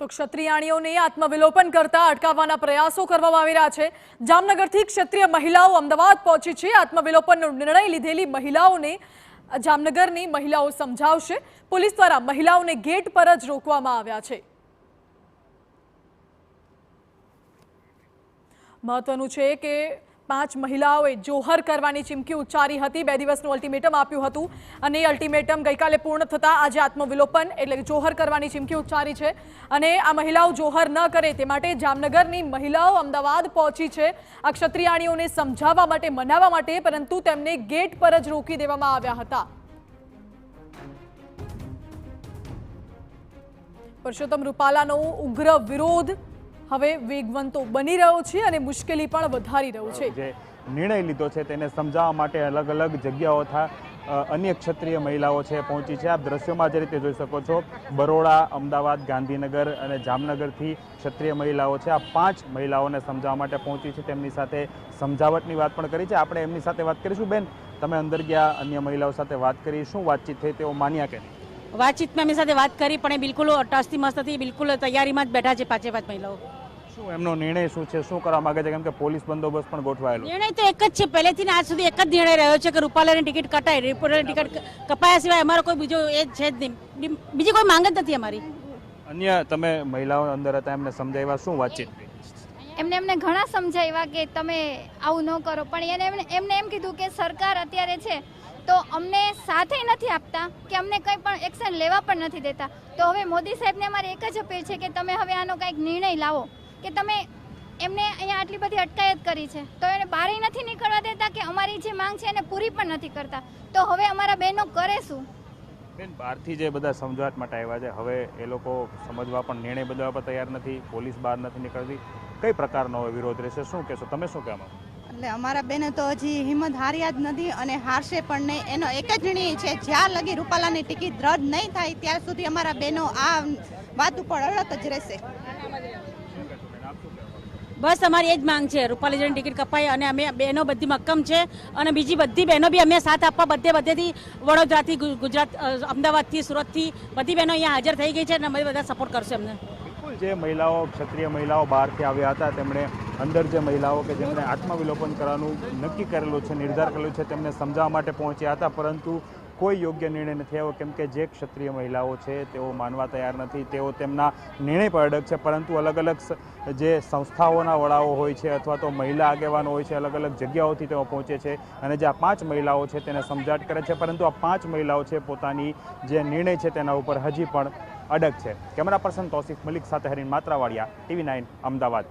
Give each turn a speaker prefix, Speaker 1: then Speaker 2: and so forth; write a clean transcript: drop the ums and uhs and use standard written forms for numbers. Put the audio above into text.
Speaker 1: તો ક્ષત્રિયાણીઓને આત્મવિલોપન કરતા અટકાવવાના પ્રયાસો કરવામાં આવી રહ્યા છે। જામનગરથી ક્ષત્રિય મહિલાઓ અમદાવાદ પહોંચી છે। આત્મવિલોપનનો નિર્ણય લીધેલી મહિલાઓને જામનગરની મહિલાઓ સમજાવશે। પોલીસ દ્વારા મહિલાઓને ગેટ પર જ રોકવામાં આવ્યા છે। મહત્વનું છે કે 5 મહિલાઓએ જોહર કરવાની ચીમકી ઉચ્ચારી હતી। 2 દિવસનું અલ્ટિમેટમ આપ્યું હતું અને અલ્ટિમેટમ ગઈકાલે પૂર્ણ થતા આજે આત્મવિલોપન એટલે કે જોહર કરવાની ચીમકી ઉચ્ચારી છે અને આ મહિલાઓ જોહર ન કરે તે માટે જામનગરની મહિલાઓ અમદાવાદ પહોંચી છે આ ક્ષત્રિયાણીઓને સમજાવવા માટે, મનાવવા માટે, પરંતુ તેમને ગેટ પર જ રોકી દેવામાં આવ્યા હતા। પરસોત્તમ રૂપાલાનો ઉગ્ર વિરોધ હવે વેગવંતો બની રહ્યો છે અને મુશ્કેલી પણ વધારી રહ્યો છે।
Speaker 2: જે નિર્ણય લીધો છે તેને સમજાવવા માટે અલગ અલગ જગ્યાઓ અન્ય ક્ષત્રિય મહિલાઓ છે પહોંચી છે। આપ દ્રશ્યોમાં જે રીતે જોઈ શકો છો, બરોડા, અમદાવાદ, ગાંધીનગર અને જામનગરથી ક્ષત્રિય મહિલાઓ છે। આ 5 મહિલાઓને સમજાવવા માટે પહોંચી છે। તેમની સાથે સમજાવટની વાત પણ કરી છે। આપણે એમની સાથે વાત કરીશું। બેન, તમે અંદર ગયા, અન્ય મહિલાઓ સાથે વાત કરી, શું વાતચીત થઈ, તેઓ માન્યા કે નહીં?
Speaker 3: વાતચીતમાં એમની સાથે વાત કરી પણ એ બિલકુલ ટસથી મસ્ત નથી, બિલકુલ તૈયારીમાં જ બેઠા છે 5 મહિલાઓ।
Speaker 2: શું એમનો નિર્ણય શું છે, શું કરવા માંગે છે? કેમ કે પોલીસ બંદોબસ્ત પણ ગોઠવાયેલો।
Speaker 3: નિર્ણય તો એક જ છે, પહેલેથી આજ સુધી એક જ નિર્ણય રહ્યો છે કે રૂપાલાની ટિકિટ કટાય। રૂપાલાની ટિકિટ કપાયા સિવાય અમારો કોઈ બીજો એ છે જ નહીં, બીજી કોઈ માંગ જ નથી અમારી।
Speaker 2: અન્ય તમે મહિલાઓ અંદર હતા, એમને સમજાવ્યા, શું વાતચીત?
Speaker 4: એમને ઘણા સમજાવ્યા કે તમે આવું ન કરો, પણ એમને એમ કીધું કે સરકાર અત્યારે છે તો અમને સાથે નથી આપતા કે અમને કંઈ પણ એક્શન લેવા પણ નથી દેતા। તો હવે મોદી સાહેબને અમારી એક જ અપીલ છે કે તમે હવે આનો કંઈક નિર્ણય લાવો કે તમે એમને અહીંયા આટલી બધી અટકાયત કરી છે તો એને બહાર નથી નીકળવા દેતા કે અમારી જે માંગ છે એને પૂરી પણ નથી કરતા। તો હવે અમારા બહેનો કરે શું?
Speaker 2: બેન, બહારથી જે બધા સમજાવટ માટે આવ્યા છે, હવે એ લોકો સમજવા પણ નિર્ણય બદલવા પણ તૈયાર નથી, પોલીસ બહાર નથી નીકળતી, કઈ પ્રકારનો વિરોધ રહેશે, શું કહેશો તમે? શું કહેવા માંગો?
Speaker 5: એટલે અમારા બેને તો હજી હિંમત હાર્યા જ નથી અને હારશે પણ નહીં। એનો એક જ નિર્ણય છે, જ્યાં લગી રૂપાલાની ટિકિટ રદ નહીં થાય ત્યાં સુધી અમારા બહેનો આ વાત ઉપર અડગ જ રહેશે।
Speaker 3: બસ અમારી એ જ માંગ છે, રૂપાલાજીની ટિકિટ કપાય અને અમે બહેનો બધી મક્કમ છે અને બીજી બધી બહેનો બી અમે સાથ આપવા બધેથી વડોદરાથી, ગુજરાત, અમદાવાદથી, સુરતથી બધી બહેનો અહીંયા હાજર થઈ ગઈ છે અને અમે બધા સપોર્ટ કરશે અમને।
Speaker 2: જે મહિલાઓ, ક્ષત્રિય મહિલાઓ બહારથી આવ્યા હતા, તેમણે અંદર જે મહિલાઓ કે જેમણે આત્મવિલોપન કરવાનું નક્કી કરેલું છે, નિર્ધાર કરેલું છે, તેમને સમજાવવા માટે પહોંચ્યા હતા, પરંતુ કોઈ યોગ્ય નિર્ણય નથી આવ્યો કેમ કે જે ક્ષત્રિય મહિલાઓ છે તેઓ માનવા તૈયાર નથી, તેઓ તેમના નિર્ણય પર અડગ છે। પરંતુ અલગ અલગ જે સંસ્થાઓના વડાઓ હોય છે અથવા તો મહિલા આગેવાનો હોય છે, અલગ અલગ જગ્યાઓથી તેઓ પહોંચે છે અને જે આ 5 મહિલાઓ છે તેને સમજાટ કરે છે, પરંતુ આ 5 મહિલાઓ છે પોતાની જે નિર્ણય છે તેના ઉપર હજી પણ અડગ છે। કેમેરા પર્સન તૌસીફ મલિક સાથે હરીન માત્રાવાડિયા, TV9 અમદાવાદ।